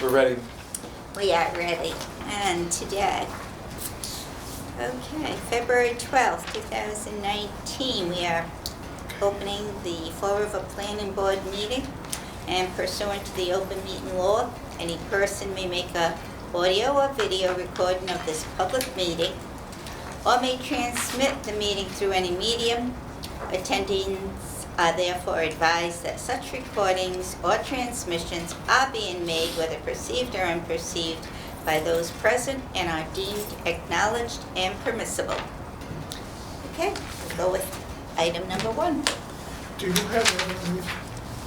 We're ready. We are ready. And today, February 12th, 2019, we are opening the Fall River Planning Board meeting. And pursuant to the open meeting law, any person may make a audio or video recording of this public meeting or may transmit the meeting through any medium. Attendees are therefore advised that such recordings or transmissions are being made, whether perceived or unperceived, by those present and are deemed acknowledged and permissible. Okay, we'll go with item number 1. Do you have one of these?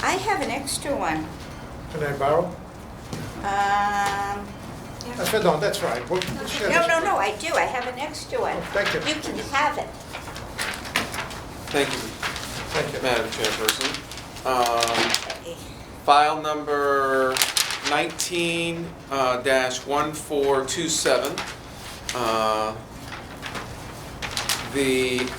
I have an extra one. Can I borrow? I said, no, that's right. We'll share this. No, I do. I have an extra one. Oh, thank you. You can have it. Thank you, Thank you. Madam Chairperson. Okay. File number 19-1427. The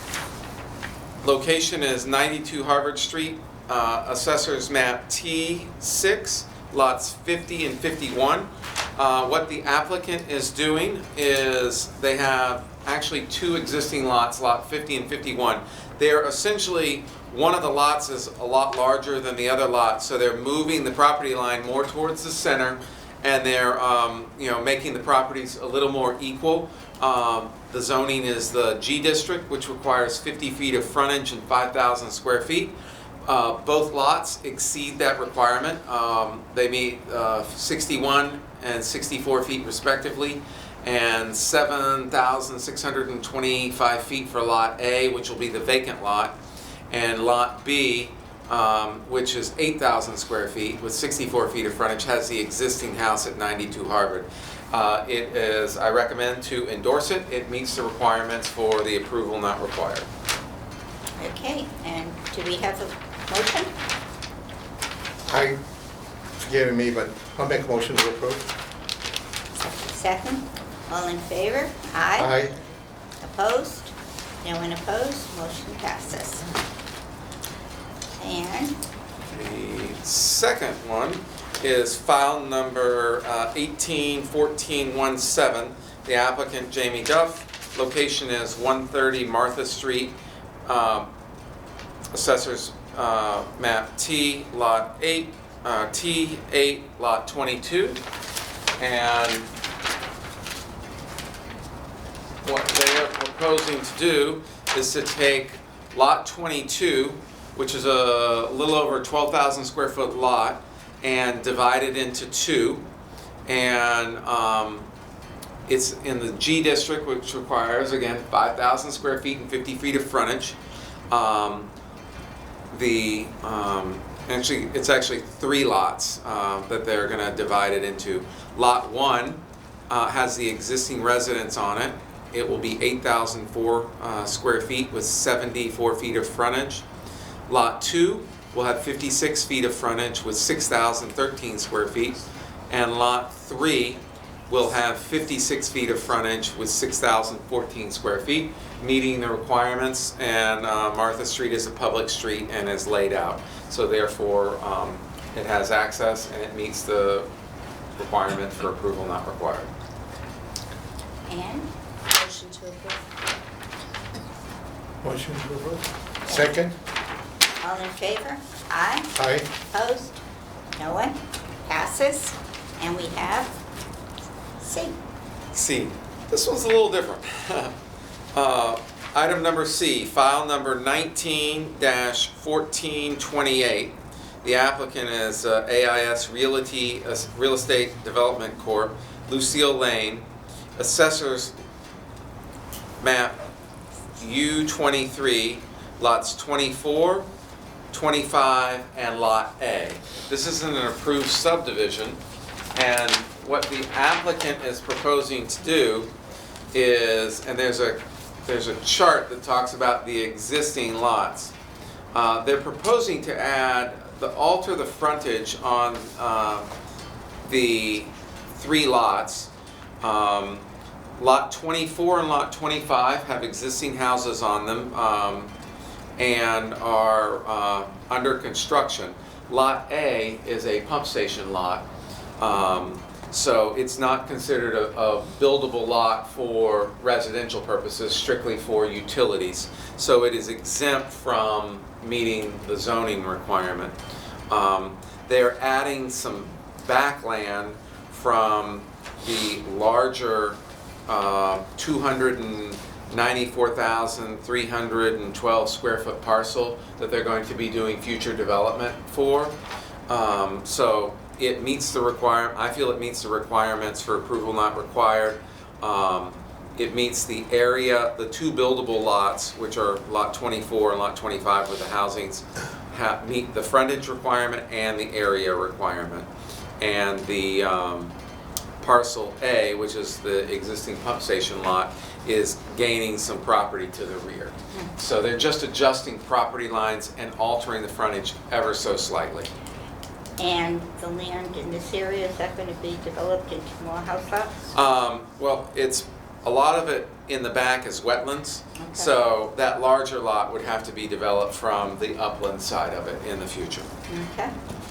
location is 92 Harvard Street, Assessor's Map T6, lots 50 and 51. What the applicant is doing is they have actually 2 existing lots, lot 50 and 51. They're essentially, one of the lots is a lot larger than the other lot, so they're moving the property line more towards the center, and they're making the properties a little more equal. The zoning is the G district, which requires 50 feet of frontage and 5,000 square feet. Both lots exceed that requirement. They meet 61 and 64 feet respectively, and 7,625 feet for Lot A, which will be the vacant lot, and Lot B, which is 8,000 square feet with 64 feet of frontage, has the existing house at 92 Harvard. It is, I recommend to endorse it. It meets the requirements for the approval not required. Okay, and do we have a motion? Forgive me, but I'll make a motion to approve. Second? All in favor? Aye. Aye. Opposed? No one opposed? Motion passes. And The second one is file number 18-1417. The applicant, Jamie Duff. Location is 130 Martha Street, Assessor's Map T, Lot 8, T8, Lot 22. And what they are proposing to do is to take Lot 22, which is a little over 12,000 square foot lot, and divide it into 2. And it's in the G district, which requires, again, 5,000 square feet and 50 feet of frontage. It's actually 3 lots that they're going to divide it into. Lot 1 has the existing residence on it. It will be 8,004 square feet with 74 feet of frontage. Lot 2 will have 56 feet of frontage with 6,013 square feet. And Lot 3 will have 56 feet of frontage with 6,014 square feet, meeting the requirements. And Martha Street is a public street and is laid out. So therefore, it has access and it meets the requirement for approval not required. And Motion to approve. Motion to approve. Second. all in favor? Aye. Aye. Opposed? No one? Passes. And we have C. C. This one's a little different. Item number C, file number 19-1428. The applicant is AIS Realty, Real Estate Development Corp., Lucille Lane, Assessor's Map U23, lots 24, 25, and Lot A. This isn't an approved subdivision, and what the applicant is proposing to do is, and there's a chart that talks about the existing lots. They're proposing to alter the frontage on the 3 lots. Lot 24 and Lot 25 have existing houses on them and are under construction. Lot A is a pump station lot, So it's not considered a buildable lot for residential purposes, strictly for utilities. So it is exempt from meeting the zoning requirement. They're adding some backland from the larger 294,312 square foot parcel that they're going to be doing future development for. So it meets the I feel it meets the requirements for approval not required. It meets the area, the two buildable lots, which are lot 24 and lot 25 where the housings meet the frontage requirement and the area requirement. And the parcel A, which is the existing pump station lot, is gaining some property to the rear. So they're just adjusting property lines and altering the frontage ever so slightly. And the land in this area, is that going to be developed into more house lots? Well, it's a lot of it in the back is wetlands, Okay. so that larger lot would have to be developed from the upland side of it in the future. Okay.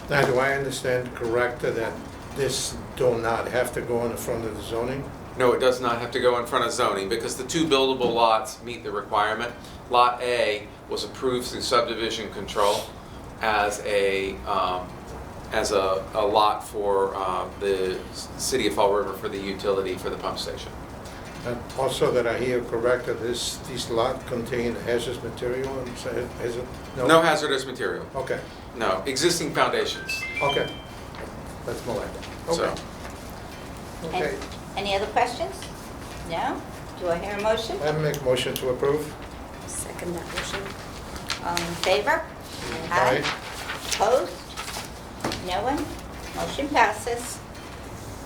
Now, do I understand correct that this do not have to go in the front of the zoning? No, it does not have to go in front of zoning because the two buildable lots meet the requirement. Lot A was approved through subdivision control as a lot for the city of Fall River for the utility for the pump station. And also that I hear correct that these lot contain hazardous material, and so is it? No hazardous material. Okay, No, existing foundations. okay. That's more like it. So, Okay. Okay. Any other questions? No? Do I hear a motion? I make a motion to approve. Second that motion. All in favor? Aye. Opposed? No one? Motion passes.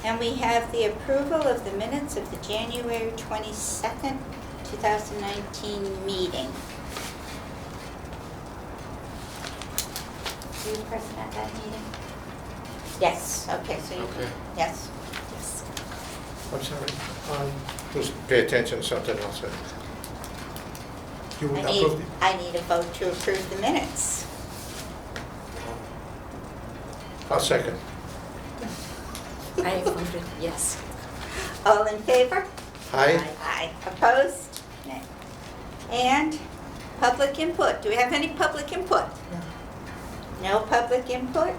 And we have the approval of the minutes of the January 22nd, 2019 meeting. Were you present at that meeting? Yes, okay, so you, Okay. yes. Yes. I'm sorry. Just pay attention to something else. You I would need, approve it? I need a vote to approve the minutes. I'll second. I voted yes. All in favor? Aye. Aye. Opposed? Nay. And public input. Do we have any public input? No public input?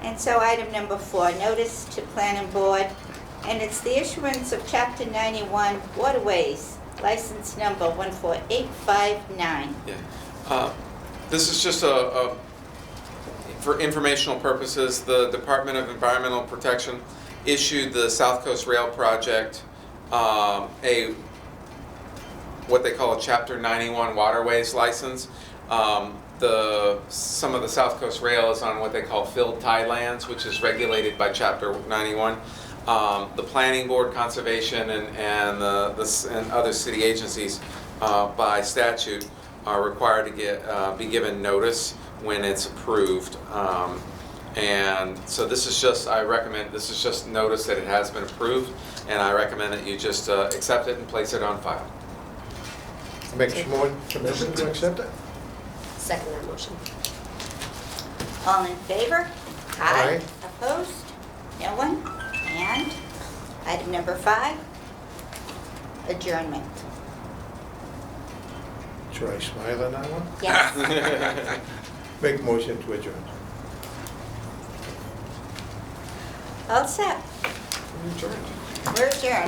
And so item number 4, notice to planning board, and it's the issuance of Chapter 91 waterways, license number 14859. yeah. This is just for informational purposes, the Department of Environmental Protection issued the South Coast Rail Project what they call a Chapter 91 waterways license. Some of the South Coast Rail is on what they call filled tidelands, which is regulated by Chapter 91. The Planning Board, Conservation, and other city agencies by statute are required to be given notice when it's approved. And so this is just, this is just notice that it has been approved, and I recommend that you just accept it and place it on file. Make more permission to accept it? Second that motion. All in favor? Aye. Opposed? No one? And item number 5, adjournment. Should I smile on that one? Yes. Make motion to adjourn. All set. Adjourn. We're adjourned.